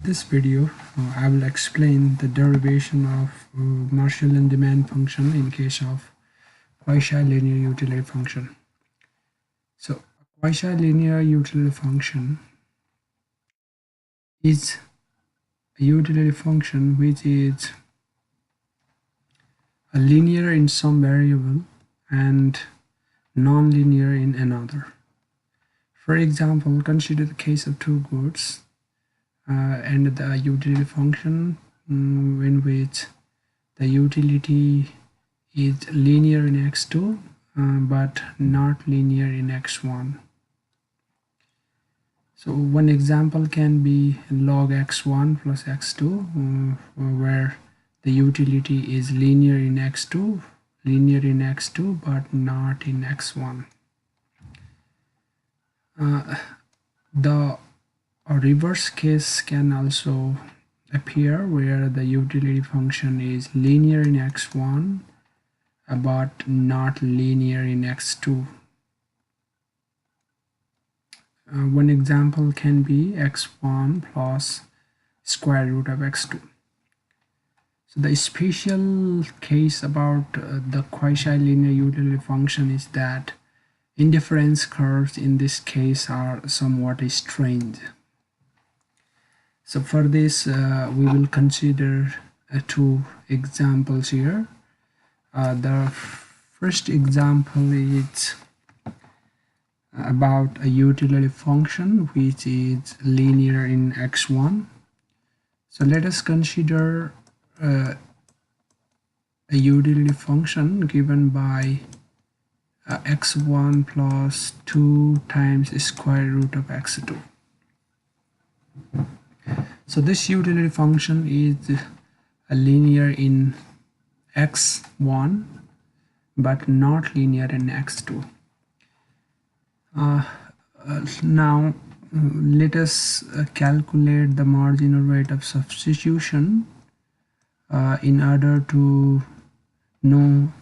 This video, I will explain the derivation of Marshallian demand function in case of quasi-linear utility function. So, a quasi-linear utility function is a utility function which is a linear in some variable and non-linear in another. For example, consider the case of two goods and the utility function in which the utility is linear in x2 but not linear in x1. So one example can be log x1 plus x2 where the utility is linear in x2 but not in x1. The reverse case can also appear where the utility function is linear in x1 but not linear in x2. One example can be x1 plus square root of x2. So the special case about the quasi-linear utility function is that indifference curves in this case are somewhat strange. So for this we will consider two examples here. The first example is about a utility function which is linear in x1. So let us consider a utility function given by x1 plus 2 times square root of x2. So this utility function is a linear in x1 but not linear in x2. Now let us calculate the marginal rate of substitution in order to know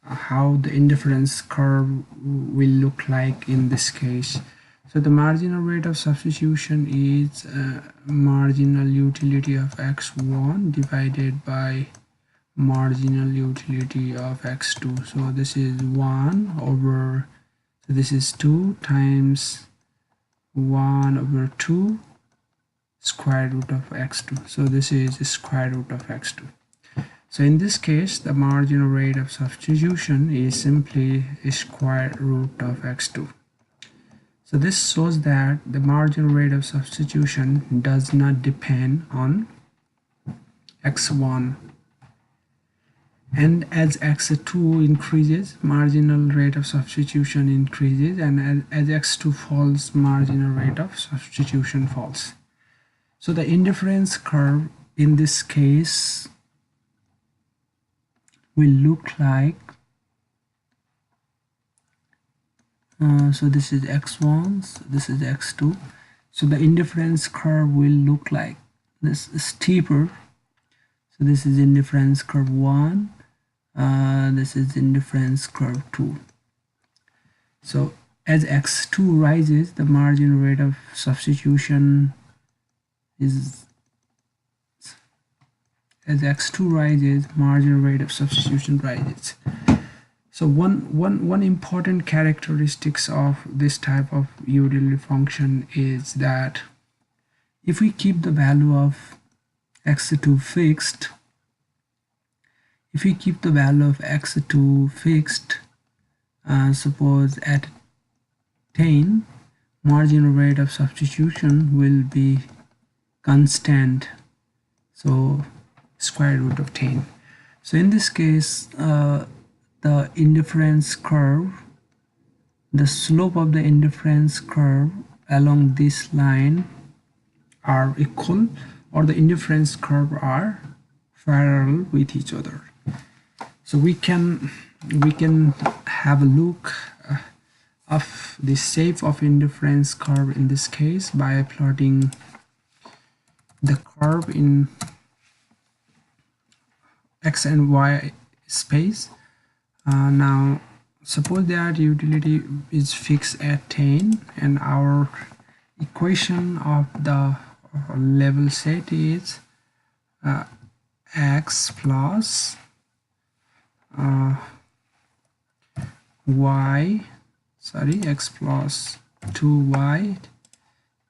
how the indifference curve will look like in this case. So the marginal rate of substitution is marginal utility of x1 divided by marginal utility of x2. So this is 1 over, so this is 2 times 1 over 2 square root of x2. So this is the square root of x2. So in this case, the marginal rate of substitution is simply square root of x2. So this shows that the marginal rate of substitution does not depend on x1. And as x2 increases, marginal rate of substitution increases, and as x2 falls, marginal rate of substitution falls. So the indifference curve in this case will look like, so this is x1, so this is x2. So the indifference curve will look like this, steeper. So this is indifference curve 1, this is indifference curve 2. So as x2 rises, the marginal rate of substitution is, as x2 rises, marginal rate of substitution rises. So one important characteristics of this type of utility function is that if we keep the value of x2 fixed, suppose at 10, marginal rate of substitution will be constant, so square root of 10. So in this case, the indifference curve, the slope of the indifference curve along this line are equal, or the indifference curve are parallel with each other. So we can have a look of the shape of indifference curve in this case by plotting the curve in x and y space. Now suppose that utility is fixed at 10 and our equation of the level set is x plus x plus 2y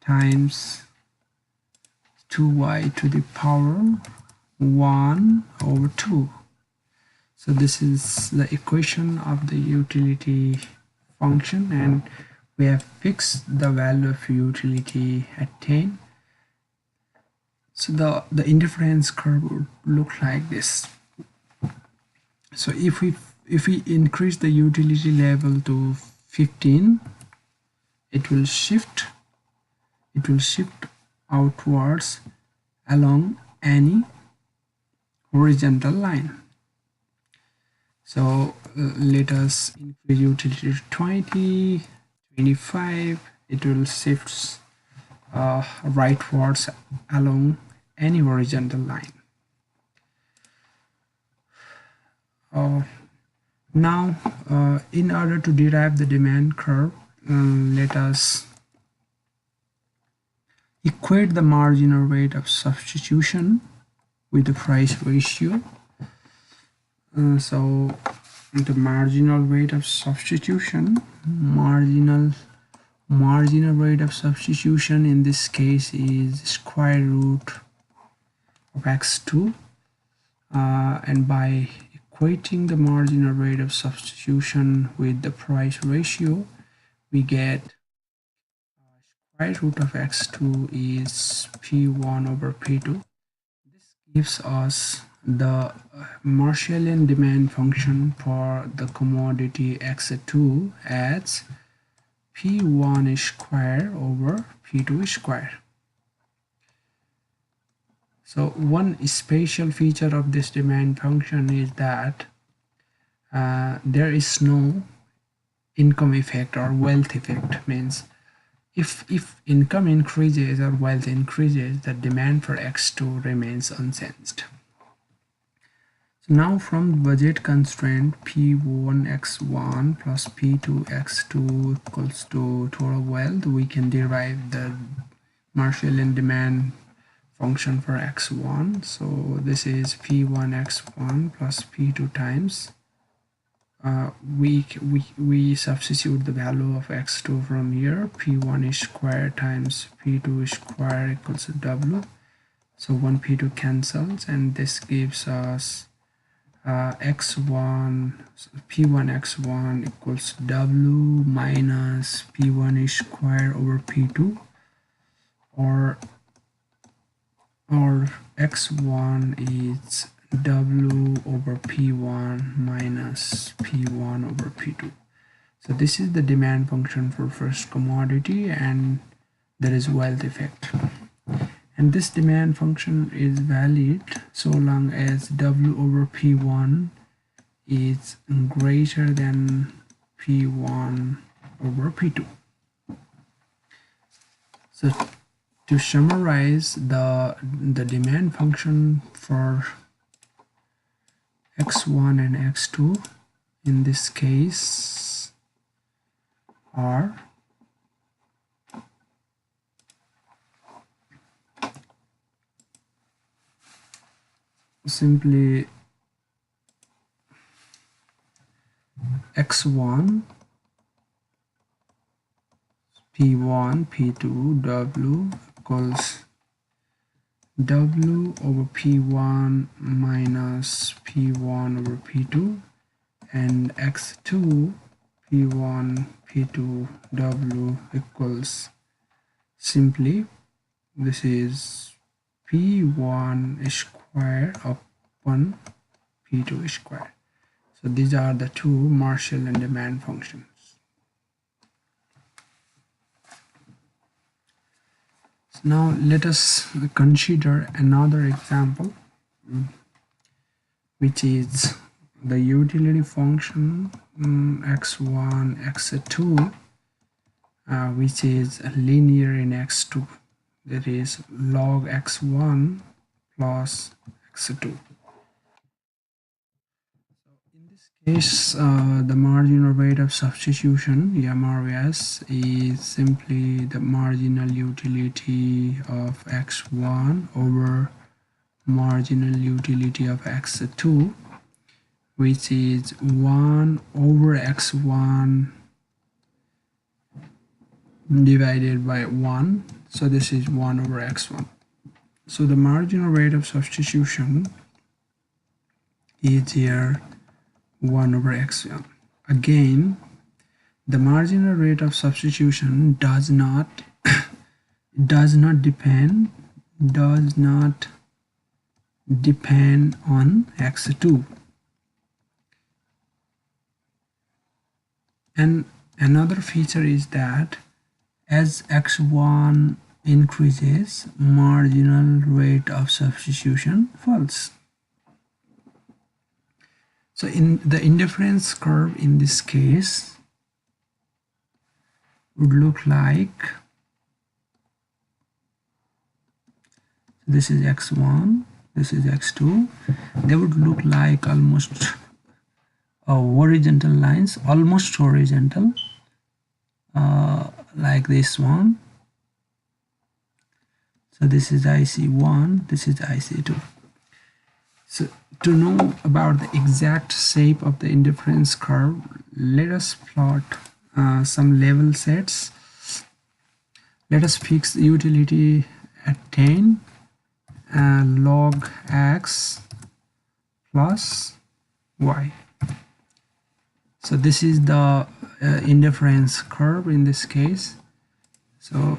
times 2y to the power 1 over 2. So this is the equation of the utility function, and we have fixed the value of utility at 10. So the indifference curve would look like this. So if we increase the utility level to 15, it will shift outwards along any horizontal line. So let us increase utility to 20, 25. It will shift rightwards along any horizontal line. Now in order to derive the demand curve, let us equate the marginal rate of substitution with the price ratio. So the marginal rate of substitution, marginal rate of substitution in this case is square root of x2, and by equating the marginal rate of substitution with the price ratio, we get square root of x2 is p1 over p2. This gives us the Marshallian demand function for the commodity x2 as p1 square over p2 square. So one special feature of this demand function is that there is no income effect or wealth effect. Means if income increases or wealth increases, the demand for x2 remains unchanged. So now from budget constraint p1x1 plus p2x2 equals to total wealth, we can derive the Marshallian demand function for x1. So this is p1x1 plus p2 times we substitute the value of x2 from here. P1 square times p2 square equals to w. So 1 p2 cancels, and this gives us x1 p1 x1 equals w minus p1 square over p2, or x1 is w over p1 minus p1 over p2. So this is the demand function for first commodity, and there is wealth effect. And this demand function is valid so long as w over p1 is greater than p1 over p2. So to summarize, the demand function for x1 and x2 in this case are simply x1 p1 p2 w equals w over p1 minus p1 over p2, and x2 p1 p2 w equals simply this is p1 square upon p2 square. So these are the two Marshallian demand functions. Now let us consider another example, which is the utility function x1 x2, which is linear in x2, that is log x1 plus x2. So in this Yes, the marginal rate of substitution, MRS, is simply the marginal utility of x1 over marginal utility of x2, which is 1 over x1 divided by 1. So this is 1 over x1. So the marginal rate of substitution is here 1 over x1. Again, the marginal rate of substitution does not depend on x2. And another feature is that as x1 increases, marginal rate of substitution falls. So in the indifference curve in this case would look like, this is x1, this is x2. They would look like almost horizontal lines, almost horizontal, like this one. So this is IC1, this is IC2. So to know about the exact shape of the indifference curve, let us plot some level sets. Let us fix the utility at 10 log x plus y. So this is the indifference curve in this case. So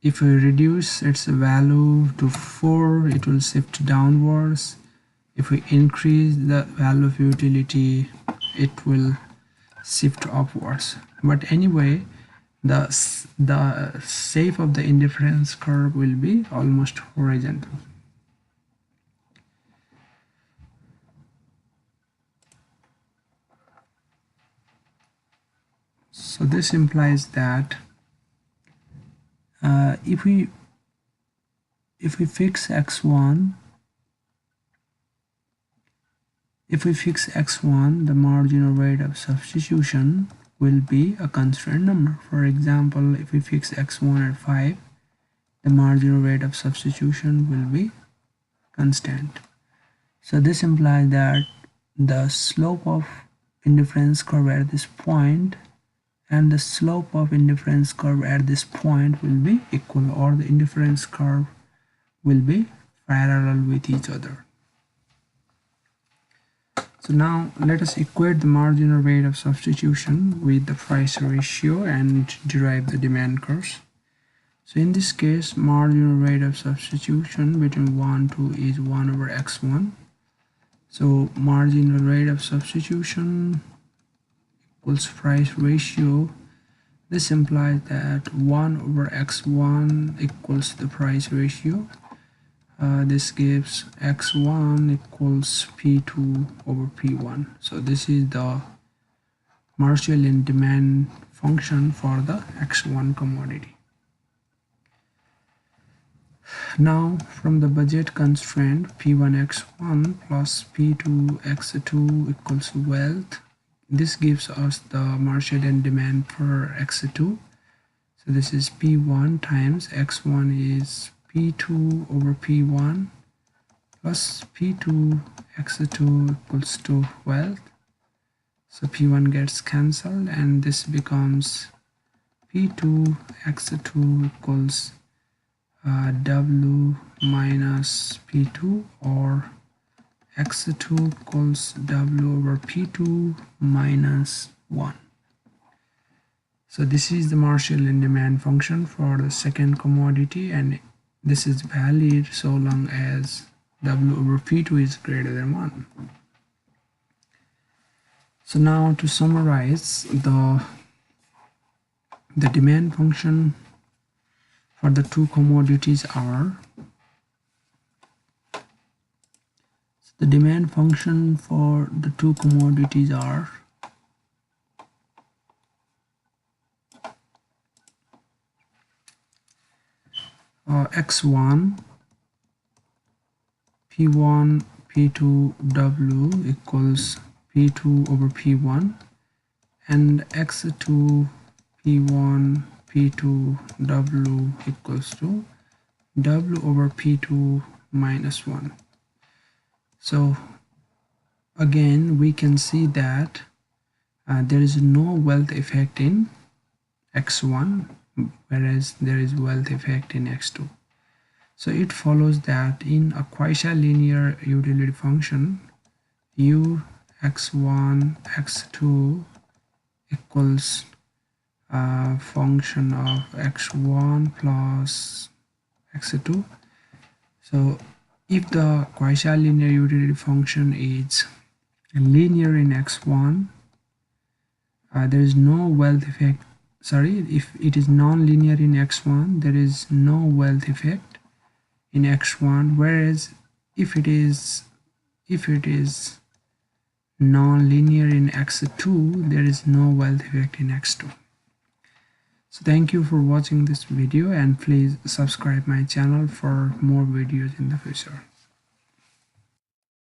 if we reduce its value to 4, it will shift downwards. If we increase the value of utility, it will shift upwards. But anyway, the shape of the indifference curve will be almost horizontal. So this implies that if we fix x1, the marginal rate of substitution will be a constant number. For example, if we fix x1 at 5, the marginal rate of substitution will be constant. So this implies that the slope of indifference curve at this point and the slope of indifference curve at this point will be equal, or the indifference curve will be parallel with each other. So now let us equate the marginal rate of substitution with the price ratio and derive the demand curves. So in this case, marginal rate of substitution between 1 2 is 1 over x1. So marginal rate of substitution equals price ratio. This implies that 1 over x1 equals the price ratio. This gives x1 equals p2 over p1. So this is the Marshallian demand function for the x1 commodity. Now from the budget constraint, p1x1 plus p2x2 equals wealth, this gives us the Marshallian demand for x2. So this is p1 times x1 is p2 over p1 plus p2 x2 equals to wealth. So p1 gets cancelled and this becomes p2 x2 equals w minus p2, or x2 equals w over p2 minus 1. So this is the Marshallian demand function for the second commodity, and this is valid so long as w over p2 is greater than 1. So now to summarize, the demand function for the two commodities are, the demand function for the two commodities are x1 p1 p2 w equals p2 over p1 and x2 p1 p2 w equals to w over p2 minus 1. So again we can see that there is no wealth effect in x1, whereas there is wealth effect in x2. So it follows that in a quasi-linear utility function, u x1 x2 equals a function of x1 plus x2. So if the quasi-linear utility function is linear in x1, there is no wealth effect. If it is non-linear in x1, there is no wealth effect in x1, whereas if it is non-linear in x2, there is no wealth effect in x2. So thank you for watching this video, and please subscribe my channel for more videos in the future.